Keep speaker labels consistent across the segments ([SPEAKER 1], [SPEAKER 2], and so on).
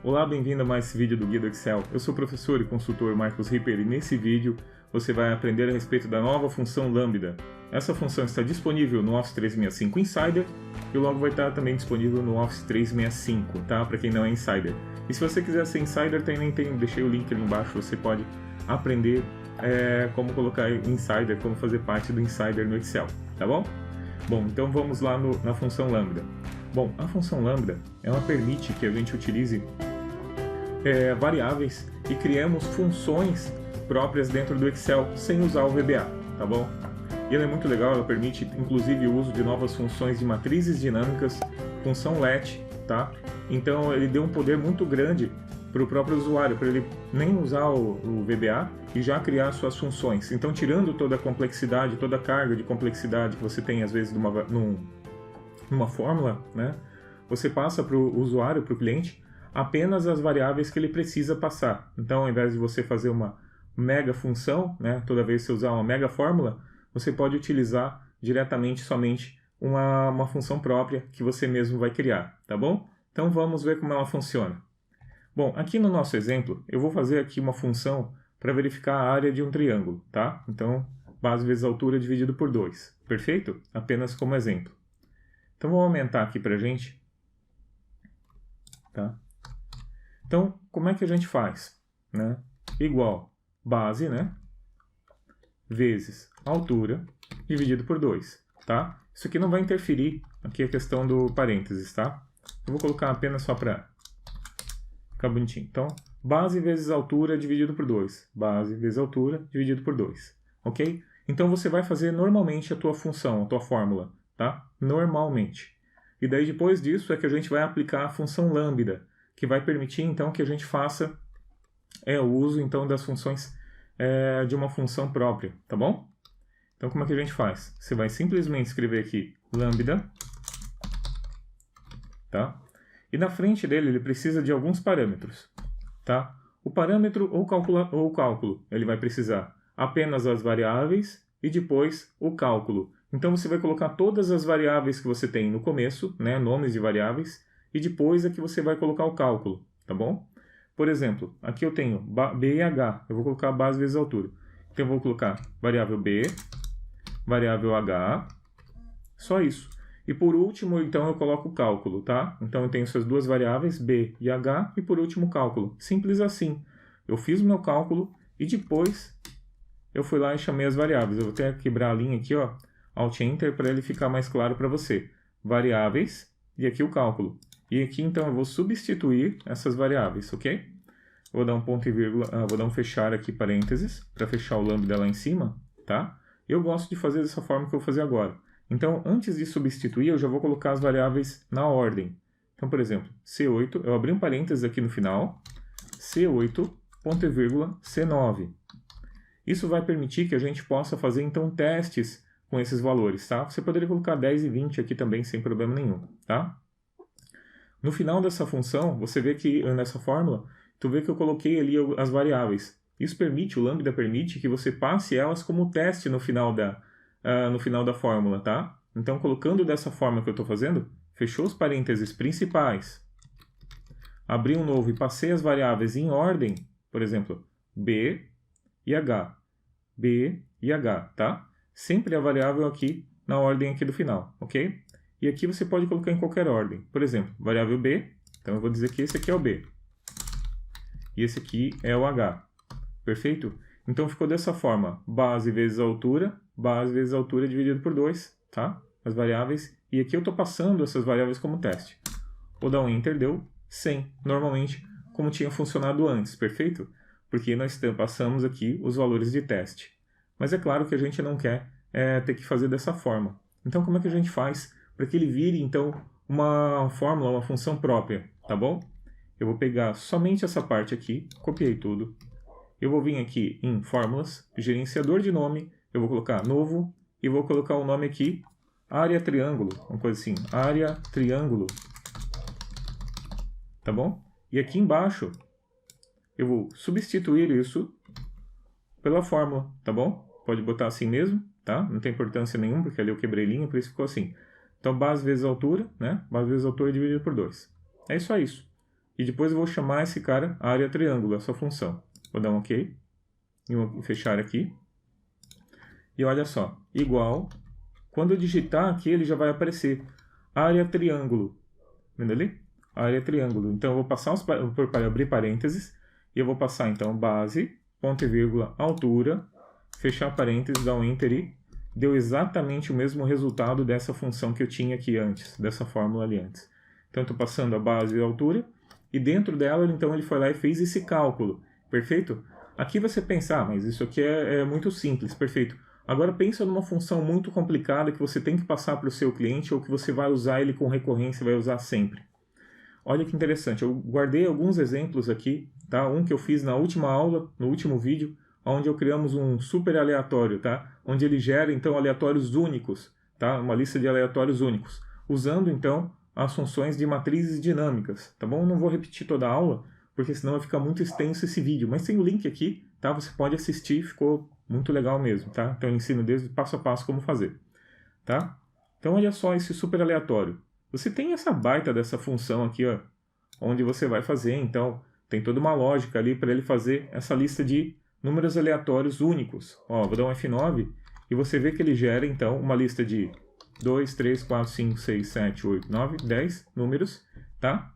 [SPEAKER 1] Olá, bem-vindo a mais esse vídeo do Guia do Excel. Eu sou o professor e consultor Marcos Ripper e nesse vídeo você vai aprender a respeito da nova função Lambda. Essa função está disponível no Office 365 Insider e logo vai estar também disponível no Office 365, tá? Para quem não é Insider. E se você quiser ser Insider, deixei o link ali embaixo, você pode aprender como colocar Insider, como fazer parte do Insider no Excel, tá bom? Bom, então vamos lá na função Lambda. Bom, a função Lambda, ela permite que a gente utilize variáveis e criemos funções próprias dentro do Excel sem usar o VBA, tá bom? E ela é muito legal, ela permite inclusive o uso de novas funções de matrizes dinâmicas, função LET, tá? Então ele deu um poder muito grande para o próprio usuário, para ele nem usar o VBA e já criar suas funções. Então, tirando toda a complexidade, toda a carga de complexidade que você tem às vezes numa fórmula, né? Você passa para o usuário, para o cliente, apenas as variáveis que ele precisa passar. Então, ao invés de você fazer uma mega função, né, toda vez que você usar uma mega fórmula, você pode utilizar diretamente somente uma função própria que você mesmo vai criar, tá bom? Então, vamos ver como ela funciona. Bom, aqui no nosso exemplo, eu vou fazer aqui uma função para verificar a área de um triângulo, tá? Então, base vezes altura dividido por 2, perfeito? Apenas como exemplo. Então, vou aumentar aqui para a gente, tá? Então, como é que a gente faz? Né? Igual base, né? Vezes altura dividido por 2, tá? Isso aqui não vai interferir aqui a questão do parênteses, tá? Eu vou colocar apenas só para ficar bonitinho. Então, base vezes altura dividido por 2. Base vezes altura dividido por 2. Ok? Então, você vai fazer normalmente a tua função, a tua fórmula, tá? Normalmente. E daí, depois disso, é que a gente vai aplicar a função lambda, que vai permitir, então, que a gente faça o uso, então, das funções de uma função própria, tá bom? Então, como é que a gente faz? Você vai simplesmente escrever aqui lambda, tá? E na frente dele, ele precisa de alguns parâmetros, tá? O parâmetro ou o cálculo, ele vai precisar apenas as variáveis e depois o cálculo. Então, você vai colocar todas as variáveis que você tem no começo, né, nomes de variáveis, e depois é que você vai colocar o cálculo, tá bom? Por exemplo, aqui eu tenho B e H, eu vou colocar base vezes altura. Então, eu vou colocar variável B, variável H, só isso. E por último, então, eu coloco o cálculo, tá? Então, eu tenho essas duas variáveis, B e H, e por último, o cálculo. Simples assim. Eu fiz o meu cálculo e depois eu fui lá e chamei as variáveis. Eu vou até quebrar a linha aqui, ó, Alt Enter, para ele ficar mais claro para você. Variáveis e aqui o cálculo. E aqui, então, eu vou substituir essas variáveis, ok? Vou dar um ponto e vírgula, vou dar um fechar aqui, parênteses, para fechar o lambda lá em cima, tá? Eu gosto de fazer dessa forma que eu vou fazer agora. Então, antes de substituir, eu já vou colocar as variáveis na ordem. Então, por exemplo, C8, eu abri um parênteses aqui no final, C8, ponto e vírgula, C9. Isso vai permitir que a gente possa fazer, então, testes com esses valores, tá? Você poderia colocar 10 e 20 aqui também, sem problema nenhum, tá? No final dessa função, você vê que, nessa fórmula, tu vê que eu coloquei ali as variáveis. Isso permite, o lambda permite que você passe elas como teste no final da fórmula, tá? Então, colocando dessa forma que eu estou fazendo, fechou os parênteses principais, abri um novo e passei as variáveis em ordem, por exemplo, B e H. B e H, tá? Sempre a variável aqui na ordem aqui do final, ok? E aqui você pode colocar em qualquer ordem. Por exemplo, variável B, então eu vou dizer que esse aqui é o B. E esse aqui é o H. Perfeito? Então ficou dessa forma, base vezes altura dividido por 2, tá? As variáveis. E aqui eu estou passando essas variáveis como teste. Vou dar um Enter, deu 100, normalmente, como tinha funcionado antes, perfeito? Porque nós passamos aqui os valores de teste. Mas é claro que a gente não quer ter que fazer dessa forma. Então como é que a gente faz para que ele vire, então, uma fórmula, uma função própria, tá bom? Eu vou pegar somente essa parte aqui, copiei tudo. Eu vou vir aqui em Fórmulas, Gerenciador de Nome, eu vou colocar Novo, e vou colocar o nome aqui, Área Triângulo, uma coisa assim, Área Triângulo, tá bom? E aqui embaixo, eu vou substituir isso pela fórmula, tá bom? Pode botar assim mesmo, tá? Não tem importância nenhuma, porque ali eu quebrei linha, por isso ficou assim. Então, base vezes altura, né? Base vezes altura dividido por 2. É só isso. e depois eu vou chamar esse cara área triângulo, essa função. Vou dar um OK, e vou fechar aqui. E olha só, igual, quando eu digitar aqui ele já vai aparecer área triângulo. Vendo ali? Área triângulo. Então eu vou passar por abrir parênteses, e eu vou passar então base, ponto e vírgula, altura, fechar parênteses, dar um Enter e deu exatamente o mesmo resultado dessa função que eu tinha aqui antes, dessa fórmula ali antes. Então estou passando a base e a altura, e dentro dela então ele foi lá e fez esse cálculo. Perfeito? Aqui você pensa, mas isso aqui é muito simples, perfeito. Agora pensa numa função muito complicada que você tem que passar para o seu cliente ou que você vai usar ele com recorrência, vai usar sempre. Olha que interessante, eu guardei alguns exemplos aqui, tá? Um que eu fiz na última aula, no último vídeo, onde eu criamos um super aleatório, tá? Onde ele gera então aleatórios únicos, tá? Uma lista de aleatórios únicos, usando então as funções de matrizes dinâmicas, tá bom? Eu não vou repetir toda a aula, porque senão vai ficar muito extenso esse vídeo, mas tem o link aqui, tá? Você pode assistir, ficou muito legal mesmo, tá? Então eu ensino desde passo a passo como fazer, tá? Então olha só esse super aleatório. Você tem essa baita dessa função aqui, ó, onde você vai fazer, então, tem toda uma lógica ali para ele fazer essa lista de números aleatórios únicos. Ó, vou dar um F9 e você vê que ele gera, então, uma lista de 2, 3, 4, 5, 6, 7, 8, 9, 10 números, tá?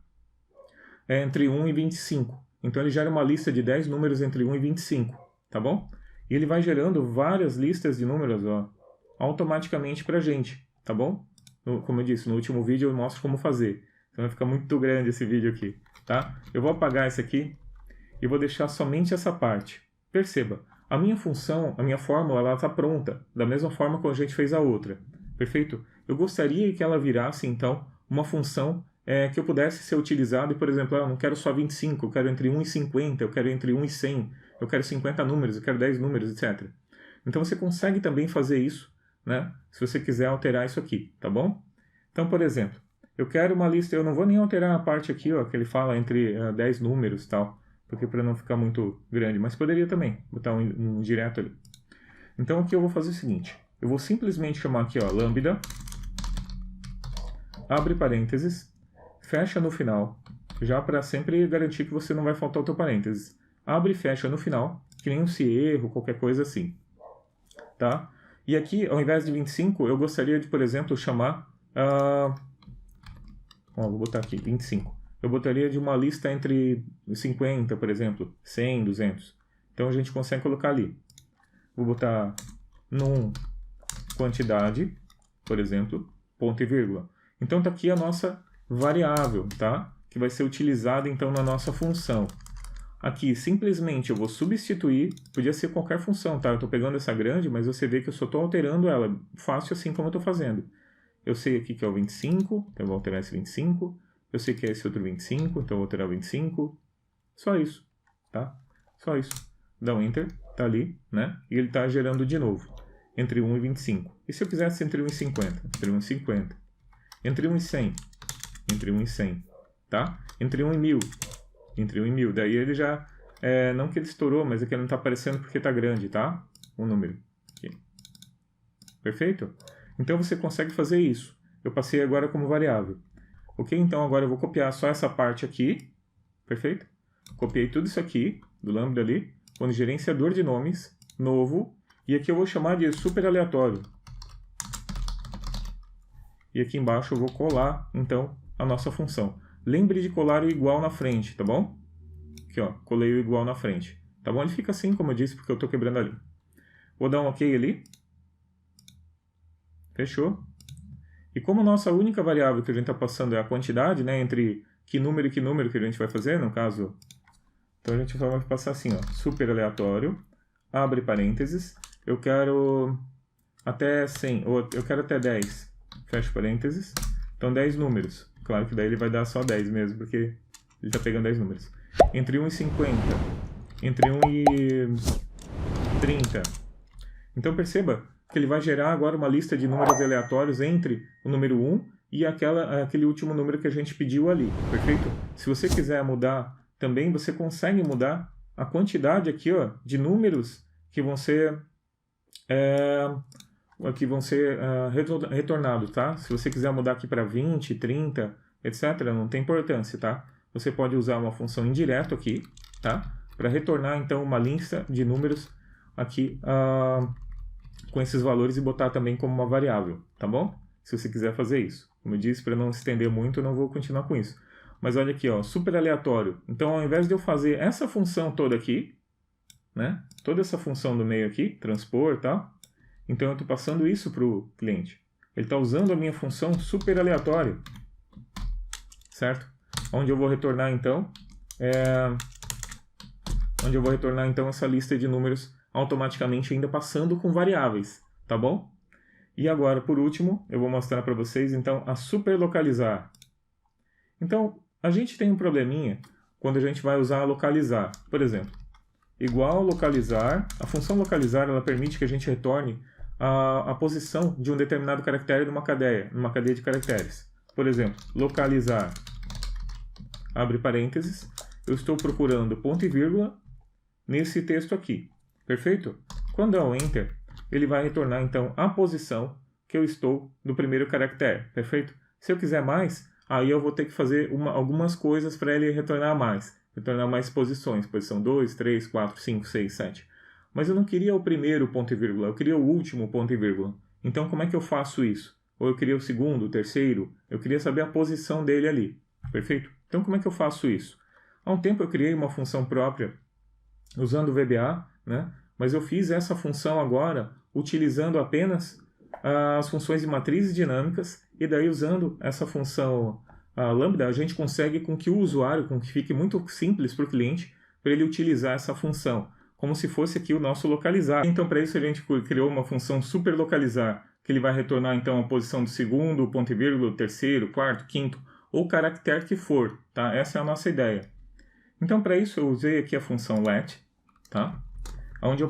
[SPEAKER 1] Entre 1 e 25. Então ele gera uma lista de 10 números entre 1 e 25, tá bom? E ele vai gerando várias listas de números, ó, automaticamente para a gente, tá bom? Como eu disse, no último vídeo eu mostro como fazer. Então vai ficar muito grande esse vídeo aqui, tá? Eu vou apagar esse aqui e vou deixar somente essa parte. Perceba, a minha função, a minha fórmula, ela está pronta, da mesma forma como a gente fez a outra. Perfeito? Eu gostaria que ela virasse, então, uma função que eu pudesse ser utilizada, e, por exemplo, eu não quero só 25, eu quero entre 1 e 50, eu quero entre 1 e 100, eu quero 50 números, eu quero 10 números, etc. Então você consegue também fazer isso, né? Se você quiser alterar isso aqui, tá bom? Então, por exemplo, eu quero uma lista, eu não vou nem alterar a parte aqui, ó, que ele fala entre 10 números e tal, porque para não ficar muito grande, mas poderia também botar um direto ali. Então aqui eu vou fazer o seguinte, eu vou simplesmente chamar aqui, ó, lambda, abre parênteses, fecha no final, já para sempre garantir que você não vai faltar o teu parênteses. Abre e fecha no final, que nem se erro, qualquer coisa assim, tá? E aqui, ao invés de 25, eu gostaria de, por exemplo, chamar... vou botar aqui, 25. Eu botaria de uma lista entre 50, por exemplo, 100, 200. Então a gente consegue colocar ali. Vou botar num quantidade, por exemplo, ponto e vírgula. Então está aqui a nossa variável, tá? Que vai ser utilizada então na nossa função. Aqui, simplesmente, eu vou substituir, podia ser qualquer função, tá? Eu estou pegando essa grande, mas você vê que eu só estou alterando ela, fácil assim como eu estou fazendo. Eu sei aqui que é o 25, então eu vou alterar esse 25. Eu sei que é esse outro 25, então eu vou alterar o 25. Só isso, tá? Só isso. Dá um Enter, tá ali, né? E ele está gerando de novo, entre 1 e 25. E se eu quisesse entre 1 e 50? Entre 1 e 50. Entre 1 e 100? Entre 1 e 100, tá? Entre 1 e 1000? Entre 1 e 1000. Daí ele já, não que ele estourou, mas é que ele não está aparecendo porque está grande, tá? O número. Aqui. Perfeito? Então você consegue fazer isso. Eu passei agora como variável. Ok? Então agora eu vou copiar só essa parte aqui. Perfeito? Copiei tudo isso aqui, do lambda ali. Vou no gerenciador de nomes, novo. E aqui eu vou chamar de super aleatório. E aqui embaixo eu vou colar, então, a nossa função. Lembre de colar o igual na frente, tá bom? Aqui, ó, colei o igual na frente. Tá bom? Ele fica assim, como eu disse, porque eu estou quebrando a linha. Vou dar um OK ali. Fechou? E como a nossa única variável que a gente está passando é a quantidade, né, entre que número e que número que a gente vai fazer, no caso, então a gente vai passar assim, ó, super aleatório, abre parênteses, eu quero até 100, ou eu quero até 10, fecha parênteses, então 10 números, claro que daí ele vai dar só 10 mesmo, porque ele está pegando 10 números, entre 1 e 50, entre 1 e 30, então perceba que ele vai gerar agora uma lista de números aleatórios entre o número 1 e aquele último número que a gente pediu ali, perfeito? Se você quiser mudar também, você consegue mudar a quantidade aqui, ó, de números que vão ser, retornados, tá? Se você quiser mudar aqui para 20, 30, etc., não tem importância, tá? você pode usar uma função indireto aqui, tá? Para retornar então uma lista de números aqui com esses valores e botar também como uma variável, tá bom? Se você quiser fazer isso. Como eu disse, para não estender muito, eu não vou continuar com isso. Mas olha aqui, ó, super aleatório. Então, ao invés de eu fazer essa função toda aqui, né? Toda essa função do meio aqui, transpor e tal, então eu estou passando isso para o cliente. Ele está usando a minha função super aleatório, certo? Onde eu vou retornar então, essa lista de números automaticamente ainda passando com variáveis, tá bom? E agora, por último, eu vou mostrar para vocês então a superlocalizar. Então, a gente tem um probleminha quando a gente vai usar a localizar. Por exemplo, igual localizar, a função localizar ela permite que a gente retorne a posição de um determinado caractere numa cadeia de caracteres. Por exemplo, localizar, abre parênteses, eu estou procurando ponto e vírgula nesse texto aqui, perfeito? Quando eu Enter, ele vai retornar então a posição que eu estou do primeiro caractere, perfeito? Se eu quiser mais, aí eu vou ter que fazer algumas coisas para ele retornar mais posições, posição 2, 3, 4, 5, 6, 7. Mas eu não queria o primeiro ponto e vírgula, eu queria o último ponto e vírgula. Então como é que eu faço isso? Ou eu queria o segundo, o terceiro, eu queria saber a posição dele ali, perfeito? Então como é que eu faço isso? Há um tempo eu criei uma função própria usando o VBA, né? Mas eu fiz essa função agora utilizando apenas as funções de matrizes dinâmicas e daí usando essa função lambda a gente consegue com que o usuário, com que fique muito simples para o cliente, para ele utilizar essa função, como se fosse aqui o nosso localizar. Então para isso a gente criou uma função super localizar, que ele vai retornar então a posição do segundo, ponto e vírgula, terceiro, quarto, quinto, ou caractere que for, tá? Essa é a nossa ideia. Então para isso eu usei aqui a função let, tá? Onde eu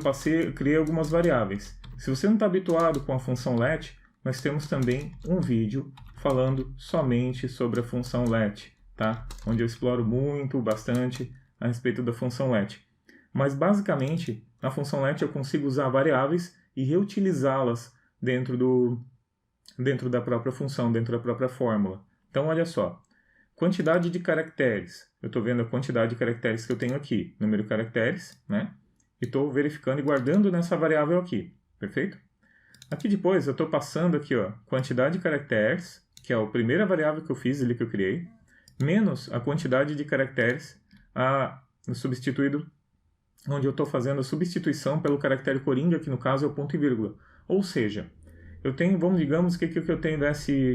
[SPEAKER 1] criei algumas variáveis. Se você não está habituado com a função let, nós temos também um vídeo falando somente sobre a função let, tá? Onde eu exploro bastante a respeito da função let. Mas basicamente, na função let eu consigo usar variáveis e reutilizá-las dentro da própria função, dentro da própria fórmula. Então olha só, quantidade de caracteres. Eu estou vendo a quantidade de caracteres que eu tenho aqui, número de caracteres, né? E estou verificando e guardando nessa variável aqui, perfeito? Aqui depois eu estou passando aqui, ó, quantidade de caracteres, que é a primeira variável que eu fiz ali que eu criei, menos a quantidade de caracteres substituído, onde eu estou fazendo a substituição pelo caractere coringa, que no caso é o ponto e vírgula. Ou seja, eu tenho, digamos que eu tenho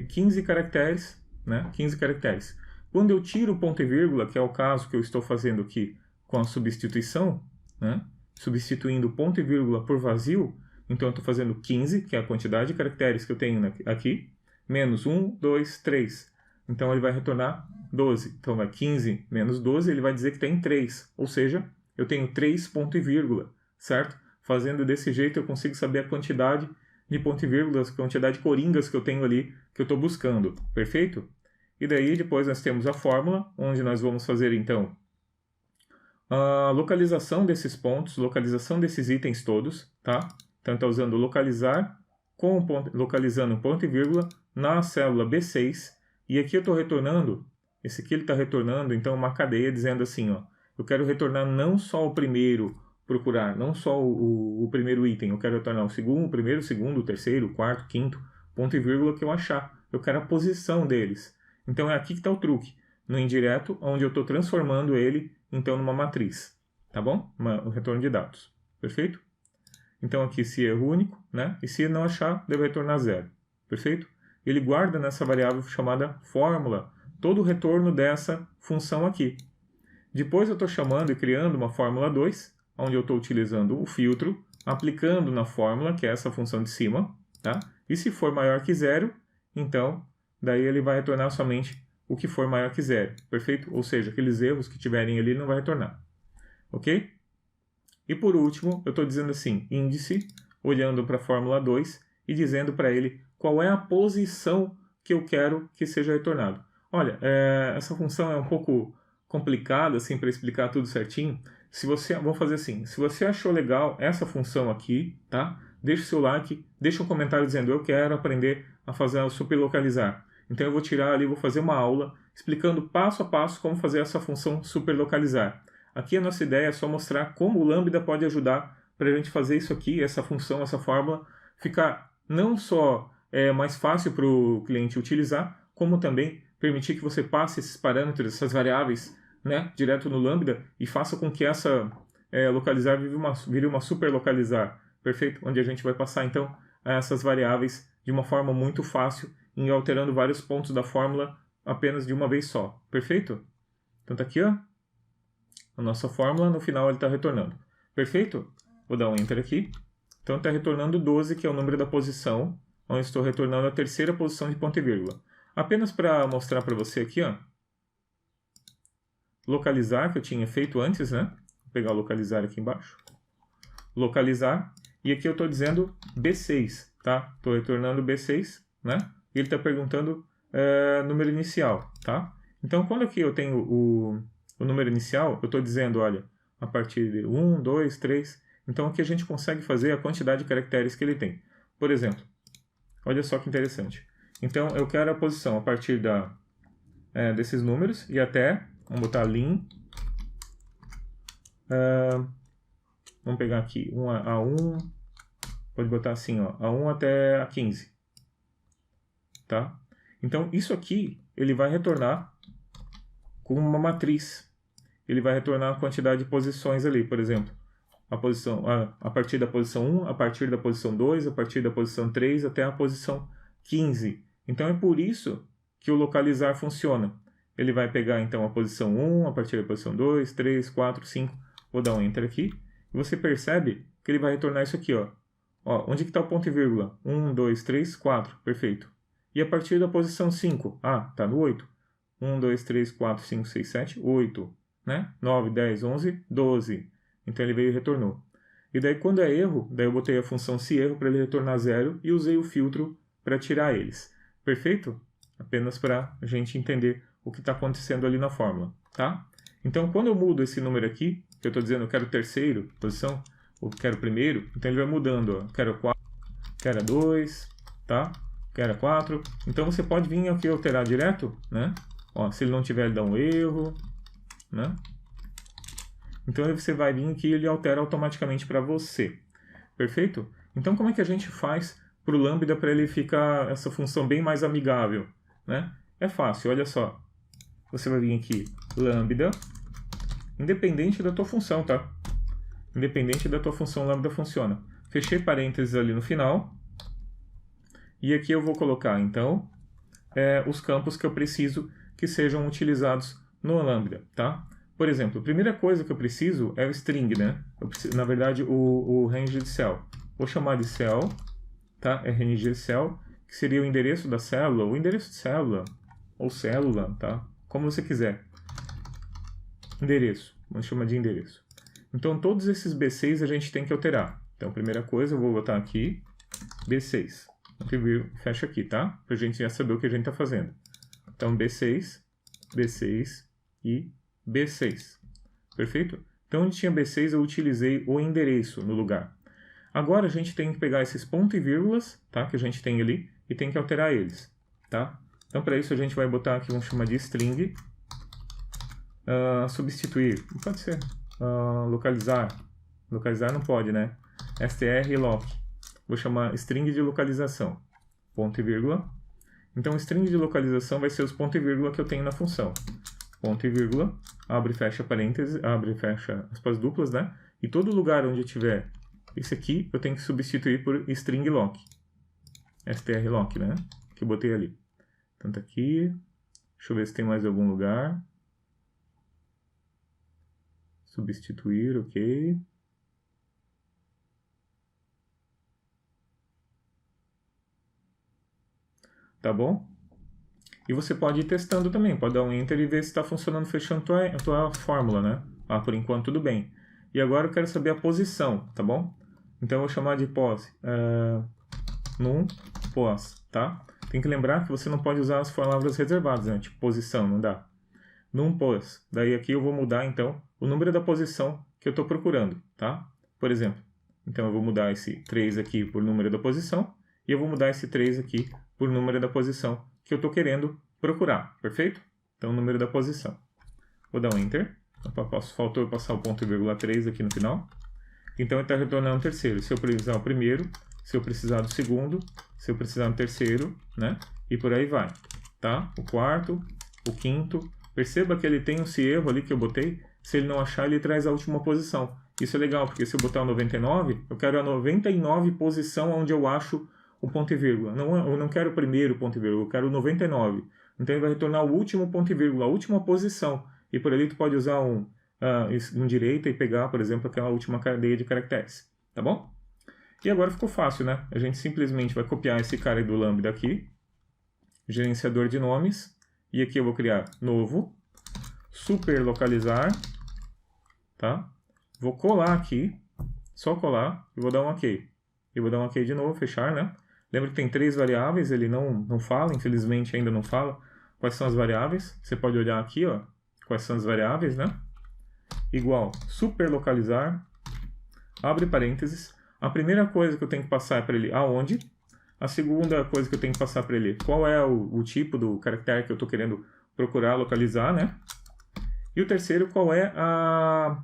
[SPEAKER 1] 15 caracteres, né? 15 caracteres. Quando eu tiro o ponto e vírgula, que é o caso que eu estou fazendo aqui com a substituição, né? Substituindo ponto e vírgula por vazio, então eu estou fazendo 15, que é a quantidade de caracteres que eu tenho aqui, menos 1, 2, 3. Então ele vai retornar 12. Então vai 15 menos 12, ele vai dizer que tem 3. Ou seja, eu tenho 3 ponto e vírgula, certo? Fazendo desse jeito eu consigo saber a quantidade de ponto e vírgulas, a quantidade de coringas que eu tenho ali, que eu estou buscando. Perfeito? E daí depois nós temos a fórmula, onde nós vamos fazer então a localização desses pontos, localização desses itens todos, tá? Então está usando localizar localizando ponto e vírgula na célula B6, e aqui eu estou retornando, esse aqui ele está retornando então uma cadeia dizendo assim, ó, eu quero retornar não só o primeiro, procurar não só o primeiro item, eu quero retornar o primeiro, segundo, o terceiro, o quarto, quinto, ponto e vírgula que eu achar, eu quero a posição deles. Então é aqui que está o truque, no indireto, onde eu estou transformando ele então numa matriz, tá bom? O retorno de dados, perfeito? Então aqui se erro único, né? E se não achar, deve retornar 0, perfeito? Ele guarda nessa variável chamada fórmula todo o retorno dessa função aqui. Depois eu estou chamando e criando uma fórmula 2, onde eu estou utilizando o filtro, aplicando na fórmula, que é essa função de cima, tá? E se for maior que 0, então daí ele vai retornar somente o que for maior que 0, perfeito? Ou seja, aqueles erros que tiverem ali ele não vai retornar, ok? E por último, eu estou dizendo assim, índice, olhando para a fórmula 2 e dizendo para ele qual é a posição que eu quero que seja retornado. Olha, essa função é um pouco complicada assim, para explicar tudo certinho. Vamos fazer assim, se você achou legal essa função aqui, tá? Deixa o seu like, deixa um comentário dizendo eu quero aprender a fazer o superlocalizar. Então eu vou tirar ali, vou fazer uma aula explicando passo a passo como fazer essa função superlocalizar. Aqui a nossa ideia é só mostrar como o Lambda pode ajudar para a gente fazer isso aqui, essa função, essa fórmula, ficar não só mais fácil para o cliente utilizar, como também permitir que você passe esses parâmetros, essas variáveis, né, direto no Lambda e faça com que essa localizar vire uma superlocalizar, perfeito? Onde a gente vai passar então essas variáveis de uma forma muito fácil, em alterando vários pontos da fórmula apenas de uma vez só, perfeito? Então tá aqui, ó, a nossa fórmula, no final ele está retornando, perfeito? Vou dar um Enter aqui, então está retornando 12, que é o número da posição, onde estou retornando a terceira posição de ponto e vírgula. Apenas para mostrar para você aqui, ó, localizar, que eu tinha feito antes, né? Vou pegar o localizar aqui embaixo. Localizar, e aqui eu estou dizendo B6, tá? Estou retornando B6, né? E ele está perguntando número inicial, tá? Então, quando aqui eu tenho o número inicial, eu estou dizendo, olha, a partir de 1, 2, 3. Então, aqui a gente consegue fazer a quantidade de caracteres que ele tem. Por exemplo, olha só que interessante. Então, eu quero a posição a partir desses números e até, vamos botar lim, vamos pegar aqui, 1 a 1, pode botar assim, ó, a 1 até a 15. Tá? Então, isso aqui, ele vai retornar com uma matriz. Ele vai retornar a quantidade de posições ali, por exemplo, a partir da posição 1, a partir da posição 2, a partir da posição 3 até a posição 15. Então, é por isso que o localizar funciona. Ele vai pegar, então, a posição 1, a partir da posição 2, 3, 4, 5. Vou dar um Enter aqui. E você percebe que ele vai retornar isso aqui, ó. Ó, onde que está o ponto e vírgula? 1, 2, 3, 4. Perfeito. E a partir da posição 5? Ah, está no 8. 1, 2, 3, 4, 5, 6, 7, 8. Né? 9, 10, 11, 12. Então ele veio e retornou. E daí quando é erro, daí eu botei a função se erro para ele retornar 0 e usei o filtro para tirar eles. Perfeito? Apenas para a gente entender o que está acontecendo ali na fórmula. Tá? Então quando eu mudo esse número aqui, que eu estou dizendo eu quero terceiro posição, ou quero primeiro, então ele vai mudando. Ó. Quero 4, quero 2, tá? Quero 4. Então você pode vir aqui alterar direto, né? Ó, se ele não tiver, ele dá um erro, né? Então você vai vir aqui e ele altera automaticamente para você. Perfeito? Então como é que a gente faz para o Lambda para ele ficar essa função bem mais amigável? Né? É fácil, olha só. Você vai vir aqui, Lambda, independente da tua função, tá? Independente da tua função, Lambda funciona. Fechei parênteses ali no final. E aqui eu vou colocar, então, os campos que eu preciso que sejam utilizados no Lambda, tá? Por exemplo, a primeira coisa que eu preciso é o string, né? Na verdade, o range de cell. Vou chamar de cell, tá? RNG de cell, que seria o endereço da célula, o endereço de célula, ou célula, tá? Como você quiser. Endereço, vamos chamar de endereço. Então, todos esses B6 a gente tem que alterar. Então, a primeira coisa, eu vou botar aqui B6. Fecha aqui, tá? Pra gente já saber o que a gente tá fazendo. Então, B6, B6 e B6. Perfeito? Então, onde tinha B6, eu utilizei o endereço no lugar. Agora, a gente tem que pegar esses pontos e vírgulas, tá? Que a gente tem ali, e tem que alterar eles, tá? Então, para isso, a gente vai botar aqui, vamos chamar de string. Substituir, pode ser. Localizar. Localizar não pode, né? strloc. Vou chamar string de localização. Ponto e vírgula. Então, string de localização vai ser os pontos e vírgula que eu tenho na função. Ponto e vírgula, abre e fecha parênteses, abre e fecha aspas duplas, né? E todo lugar onde tiver esse aqui, eu tenho que substituir por string loc. strloc, né? Que eu botei ali. Então, tá aqui. Deixa eu ver se tem mais algum lugar. Substituir, ok. Tá bom? E você pode ir testando também, pode dar um Enter e ver se está funcionando, fechando a tua fórmula, né? Ah, por enquanto tudo bem. E agora eu quero saber a posição, tá bom? Então eu vou chamar de pos, num pos, tá? Tem que lembrar que você não pode usar as palavras reservadas, né? Tipo posição, não dá. Num pos. Daí aqui eu vou mudar, então, o número da posição que eu estou procurando, tá? Por exemplo, então eu vou mudar esse 3 aqui por número da posição e eu vou mudar esse 3 aqui por número da posição que eu estou querendo procurar, perfeito? Então, o número da posição. Vou dar um Enter. Faltou eu passar o ponto e vírgula 3 aqui no final. Então, ele está retornando o terceiro. Se eu precisar o primeiro, se eu precisar do segundo, se eu precisar do terceiro, né? E por aí vai, tá? O quarto, o quinto. Perceba que ele tem esse erro ali que eu botei. Se ele não achar, ele traz a última posição. Isso é legal, porque se eu botar o 99, eu quero a 99 posição onde eu acho o ponto e vírgula. Eu não quero o primeiro ponto e vírgula, eu quero o 99. Então ele vai retornar o último ponto e vírgula, a última posição. E por ali tu pode usar um direita e pegar, por exemplo, aquela última cadeia de caracteres. Tá bom? E agora ficou fácil, né? A gente simplesmente vai copiar esse cara do lambda aqui, gerenciador de nomes, e aqui eu vou criar novo, superlocalizar, tá? Vou colar aqui, só colar, e vou dar um OK. E vou dar um OK de novo, fechar, né? Lembra que tem 3 variáveis, ele não fala, infelizmente ainda não fala quais são as variáveis. Você pode olhar aqui, ó, quais são as variáveis, né? Igual, superlocalizar, abre parênteses. A primeira coisa que eu tenho que passar é para ele aonde. A segunda coisa que eu tenho que passar para ele qual é o tipo do caractere que eu estou querendo procurar localizar, né? E o terceiro, qual é a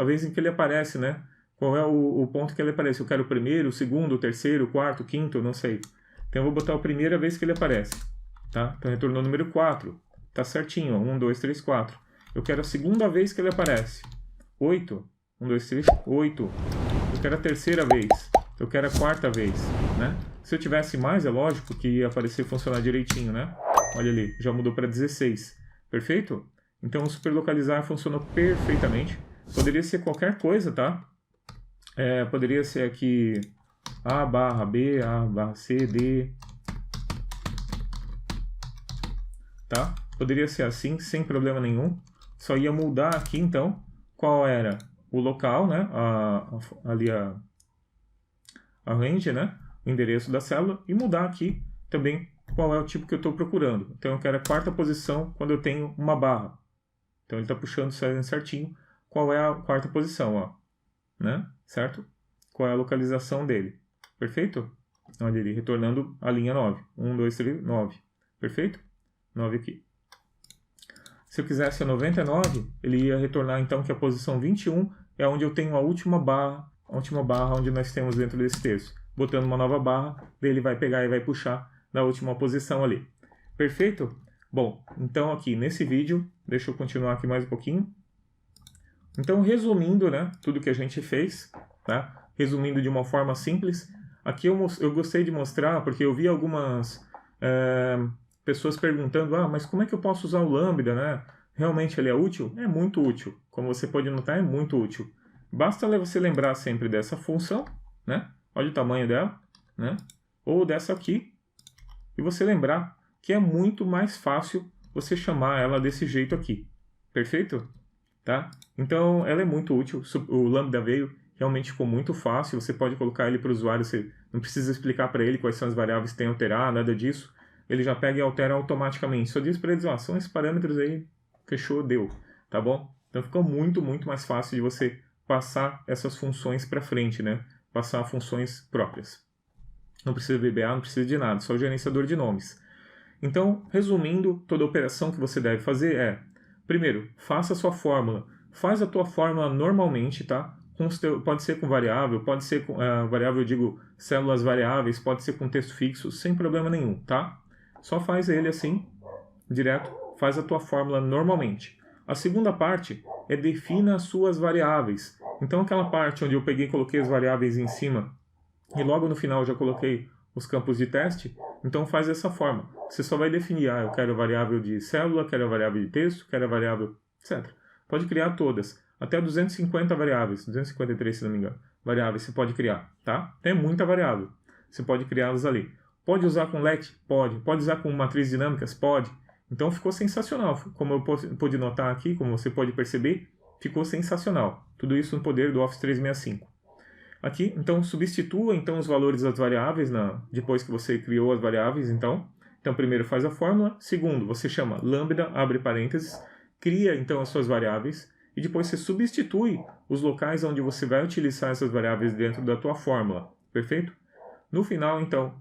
[SPEAKER 1] vez em que ele aparece, né? Qual é o ponto que ele aparece? Eu quero o primeiro, o segundo, o terceiro, o quarto, o quinto, não sei. Então eu vou botar a primeira vez que ele aparece, tá? Então retornou o número 4. Tá certinho, ó. 1, 2, 3, 4. Eu quero a segunda vez que ele aparece. 8. 1, 2, 3, 8. Eu quero a terceira vez. Eu quero a quarta vez, né? Se eu tivesse mais, é lógico que ia aparecer e funcionar direitinho, né? Olha ali, já mudou para 16. Perfeito? Então o superlocalizar funcionou perfeitamente. Poderia ser qualquer coisa, tá? Poderia ser aqui A barra B, A barra C, D. Tá? Poderia ser assim, sem problema nenhum. Só ia mudar aqui, então, qual era o local, né? Ali a range, né? O endereço da célula. E mudar aqui também qual é o tipo que eu estou procurando. Então, eu quero a quarta posição quando eu tenho uma barra. Então, ele está puxando certinho qual é a quarta posição, ó. Né? Certo? Qual é a localização dele. Perfeito? Olha ele retornando a linha 9. 1, 2, 3, 9. Perfeito? 9 aqui. Se eu quisesse a 99, ele ia retornar então que a posição 21 é onde eu tenho a última barra onde nós temos dentro desse texto. Botando uma nova barra, ele vai pegar e vai puxar da última posição ali. Perfeito? Bom, então aqui nesse vídeo, deixa eu continuar aqui mais um pouquinho. Então, resumindo, né, tudo que a gente fez, tá? Resumindo de uma forma simples, aqui eu gostei de mostrar, porque eu vi algumas pessoas perguntando, mas como é que eu posso usar o Lambda, né? Realmente ele é útil? É muito útil. Como você pode notar, é muito útil. Basta você lembrar sempre dessa função, né? Olha o tamanho dela, né? Ou dessa aqui, e você lembrar que é muito mais fácil você chamar ela desse jeito aqui. Perfeito? Tá? Então, ela é muito útil. O Lambda veio, realmente ficou muito fácil. Você pode colocar ele para o usuário, você não precisa explicar para ele quais são as variáveis que tem que alterar, nada disso. Ele já pega e altera automaticamente. Só diz para eles, são esses parâmetros aí, fechou, deu. Tá bom? Então, ficou muito, muito mais fácil de você passar essas funções para frente, né? Passar funções próprias. Não precisa de VBA, não precisa de nada, só o gerenciador de nomes. Então, resumindo, toda a operação que você deve fazer é: primeiro, faça a sua fórmula. Faz a tua fórmula normalmente, tá? Pode ser com variável, pode ser com variável, eu digo células variáveis, pode ser com texto fixo, sem problema nenhum, tá? Só faz ele assim, direto, faz a tua fórmula normalmente. A segunda parte é defina as suas variáveis. Então, aquela parte onde eu peguei e coloquei as variáveis em cima e logo no final já coloquei os campos de teste, então faz dessa forma. Você só vai definir, eu quero a variável de célula, quero a variável de texto, quero a variável, etc. Pode criar todas, até 250 variáveis, 253 se não me engano, variáveis você pode criar, tá? Tem muita variável, você pode criá-las ali. Pode usar com let? Pode. Pode usar com matrizes dinâmicas? Pode. Então ficou sensacional, como eu pude notar aqui, como você pode perceber, ficou sensacional. Tudo isso no poder do Office 365. Aqui, então, substitua então, os valores das variáveis depois que você criou as variáveis. Então, primeiro faz a fórmula. Segundo, você chama lambda, abre parênteses, cria então as suas variáveis e depois você substitui os locais onde você vai utilizar essas variáveis dentro da tua fórmula. Perfeito? No final, então,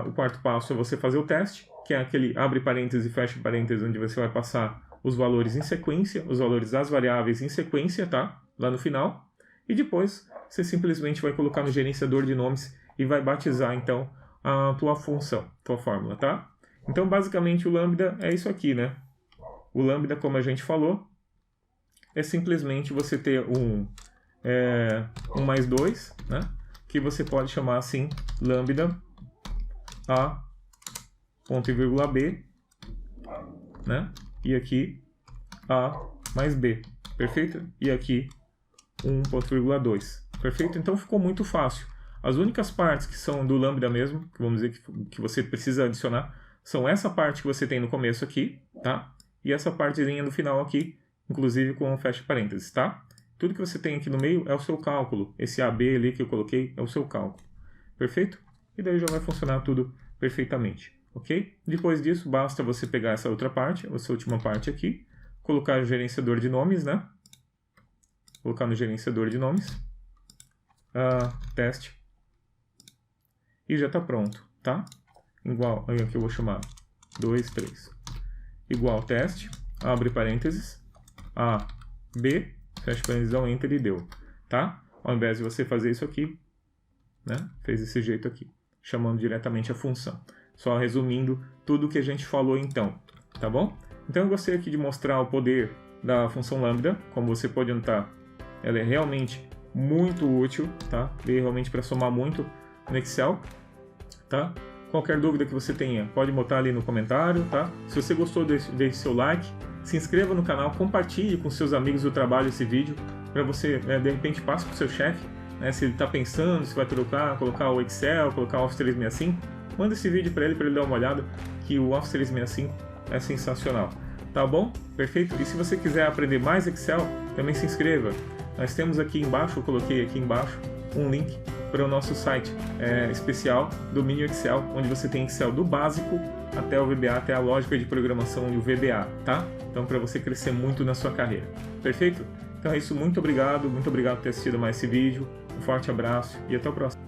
[SPEAKER 1] o quarto passo é você fazer o teste, que é aquele abre parênteses e fecha parênteses, onde você vai passar os valores em sequência, os valores das variáveis em sequência, tá? Lá no final. E depois você simplesmente vai colocar no gerenciador de nomes e vai batizar, então, a tua função, tua fórmula, tá? Então, basicamente, o Lambda é isso aqui, né? O Lambda, como a gente falou, é simplesmente você ter um mais 2, né? Que você pode chamar assim, Lambda A, ponto e vírgula B, né? E aqui A mais B, perfeito? E aqui 1.2, perfeito? Então ficou muito fácil. As únicas partes que são do Lambda mesmo, que vamos dizer que você precisa adicionar, são essa parte que você tem no começo aqui, tá? E essa partezinha no final aqui, inclusive com fecha parênteses, tá? Tudo que você tem aqui no meio é o seu cálculo. Esse AB ali que eu coloquei é o seu cálculo, perfeito? E daí já vai funcionar tudo perfeitamente, ok? Depois disso, basta você pegar essa outra parte, essa última parte aqui, colocar o gerenciador de nomes, né? Colocar no gerenciador de nomes, teste, e já está pronto, tá? Igual, aí aqui eu vou chamar 2, 3, igual teste, abre parênteses, A, B, fecha parênteses, dá um Enter e deu, tá? Ao invés de você fazer isso aqui, né? Fez desse jeito aqui, chamando diretamente a função. Só resumindo tudo o que a gente falou então, tá bom? Então eu gostei aqui de mostrar o poder da função lambda, como você pode notar, ela é realmente muito útil, tá? Veio realmente para somar muito no Excel, tá? Qualquer dúvida que você tenha, pode botar ali no comentário, tá? Se você gostou, deixe seu like, se inscreva no canal, compartilhe com seus amigos do trabalho esse vídeo, para você, de repente, passe para o seu chefe, né? Se ele está pensando, se vai colocar o Excel, colocar o Office 365, manda esse vídeo para ele dar uma olhada, que o Office 365 é sensacional. Tá bom? Perfeito? E se você quiser aprender mais Excel, também se inscreva. Nós temos aqui embaixo, eu coloquei aqui embaixo, um link para o nosso site especial, Domínio Excel, onde você tem Excel do básico até o VBA, até a lógica de programação e o VBA, tá? Então, para você crescer muito na sua carreira. Perfeito? Então é isso, muito obrigado por ter assistido mais esse vídeo. Um forte abraço e até o próximo.